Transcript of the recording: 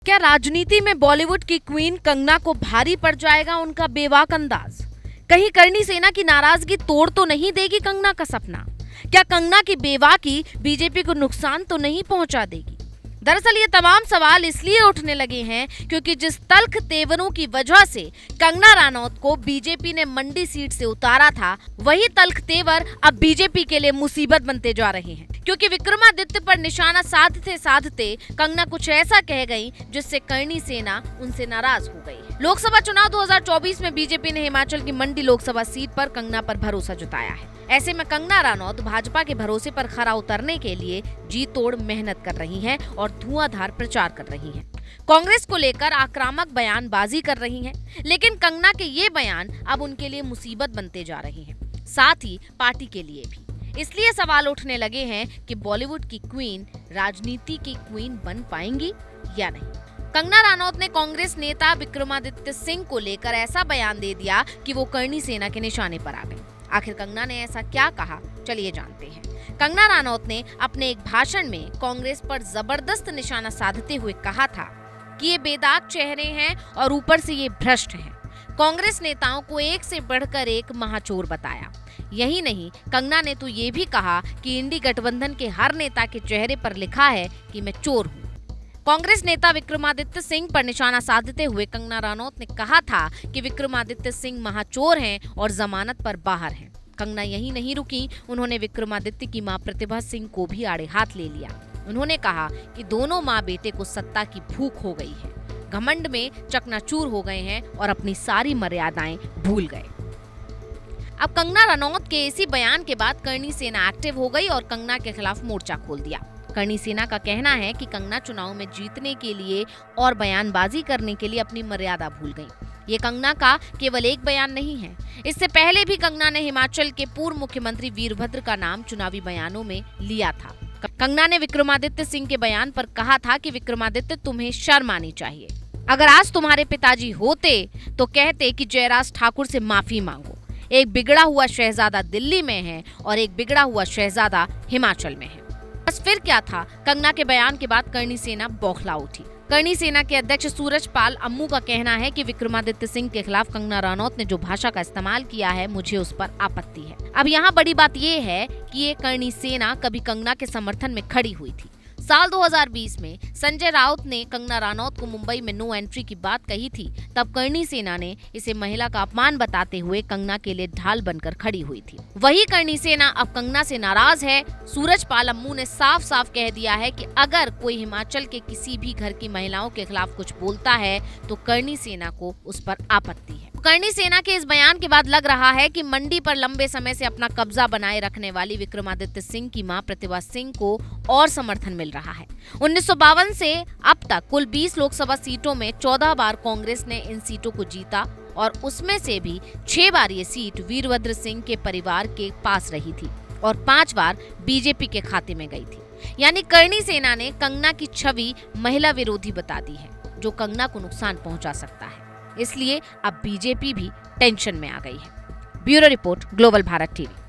क्या राजनीति में बॉलीवुड की क्वीन कंगना को भारी पड़ जाएगा उनका बेबाक अंदाज? कहीं करणी सेना की नाराजगी तोड़ तो नहीं देगी कंगना का सपना? क्या कंगना की बेबाकी बीजेपी को नुकसान तो नहीं पहुंचा देगी? दरअसल ये तमाम सवाल इसलिए उठने लगे हैं क्योंकि जिस तल्ख तेवरों की वजह से कंगना रनौत को बीजेपी ने मंडी सीट से उतारा था, वही तल्ख तेवर अब बीजेपी के लिए मुसीबत बनते जा रहे हैं। क्योंकि विक्रमादित्य पर निशाना साधते साधते कंगना कुछ ऐसा कह गई जिससे करणी सेना उनसे नाराज हो गई। लोकसभा चुनाव 2024 में बीजेपी ने हिमाचल की मंडी लोकसभा सीट पर कंगना पर भरोसा जताया है। ऐसे में कंगना रनौत भाजपा के भरोसे पर खरा उतरने के लिए जी तोड़ मेहनत कर रही हैं और धुआंधार प्रचार कर रही हैं। कांग्रेस को लेकर आक्रामक बयानबाजी कर रही हैं, लेकिन कंगना के ये बयान अब उनके लिए मुसीबत बनते जा रहे हैं, साथ ही पार्टी के लिए भी। इसलिए सवाल उठने लगे हैं कि बॉलीवुड की क्वीन राजनीति की क्वीन बन पाएंगी या नहीं। कंगना रनौत ने कांग्रेस नेता विक्रमादित्य सिंह को लेकर ऐसा बयान दे दिया कि वो करणी सेना के निशाने पर आ गई। आखिर कंगना ने ऐसा क्या कहा, चलिए जानते हैं। कंगना रनौत ने अपने एक भाषण में कांग्रेस पर जबरदस्त निशाना साधते हुए कहा था कि ये बेदाग चेहरे हैं और ऊपर से ये भ्रष्ट हैं। कांग्रेस नेताओं को एक से बढ़कर एक महाचोर बताया। यही नहीं, कंगना ने तो ये भी कहा कि इंडी गठबंधन के हर नेता के चेहरे पर लिखा है कि मैं चोर हूँ। कांग्रेस नेता विक्रमादित्य सिंह पर निशाना साधते हुए कंगना रनौत ने कहा था कि विक्रमादित्य सिंह महाचोर हैं और जमानत पर बाहर हैं। कंगना यही नहीं रुकी, उन्होंने विक्रमादित्य की मां प्रतिभा सिंह को भी आड़े हाथ ले लिया। उन्होंने कहा कि दोनों माँ बेटे को सत्ता की भूख हो गई है, घमंड में चकनाचूर हो गए हैं और अपनी सारी मर्यादाएं भूल गए। अब कंगना रनौत के इसी बयान के बाद करणी सेना एक्टिव हो गई और कंगना के खिलाफ मोर्चा खोल दिया। करणी सेना का कहना है कि कंगना चुनाव में जीतने के लिए और बयानबाजी करने के लिए अपनी मर्यादा भूल गई। ये कंगना का केवल एक बयान नहीं है। इससे पहले भी कंगना ने हिमाचल के पूर्व मुख्यमंत्री वीरभद्र का नाम चुनावी बयानों में लिया था। कंगना ने विक्रमादित्य सिंह के बयान पर कहा था कि विक्रमादित्य, तुम्हें शर्म आनी चाहिए। अगर आज तुम्हारे पिताजी होते तो कहते कि जयराज ठाकुर से माफी मांगो। एक बिगड़ा हुआ शहजादा दिल्ली में है और एक बिगड़ा हुआ शहजादा हिमाचल में है। बस फिर क्या था, कंगना के बयान के बाद करणी सेना बौखला उठी। करणी सेना के अध्यक्ष सूरजपाल अम्मू का कहना है कि विक्रमादित्य सिंह के खिलाफ कंगना रनौत ने जो भाषा का इस्तेमाल किया है, मुझे उस पर आपत्ति है। अब यहाँ बड़ी बात ये है कि ये करणी सेना कभी कंगना के समर्थन में खड़ी हुई थी। साल 2020 में संजय राउत ने कंगना रनौत को मुंबई में नो एंट्री की बात कही थी। तब करणी सेना ने इसे महिला का अपमान बताते हुए कंगना के लिए ढाल बनकर खड़ी हुई थी। वही करणी सेना अब कंगना से नाराज है। सूरजपाल अम्मू ने साफ साफ कह दिया है कि अगर कोई हिमाचल के किसी भी घर की महिलाओं के खिलाफ कुछ बोलता है तो करणी सेना को उस पर आपत्ति है। करणी सेना के इस बयान के बाद लग रहा है कि मंडी पर लंबे समय से अपना कब्जा बनाए रखने वाली विक्रमादित्य सिंह की मां प्रतिभा सिंह को और समर्थन मिल रहा है। 1952 से अब तक कुल 20 लोकसभा सीटों में 14 बार कांग्रेस ने इन सीटों को जीता और उसमें से भी 6 बार ये सीट वीरभद्र सिंह के परिवार के पास रही थी और 5 बार बीजेपी के खाते में गई थी। यानी करणी सेना ने कंगना की छवि महिला विरोधी बता दी है, जो कंगना को नुकसान पहुंचा सकता है। इसलिए अब बीजेपी भी टेंशन में आ गई है। Bureau report, global Bharat TV.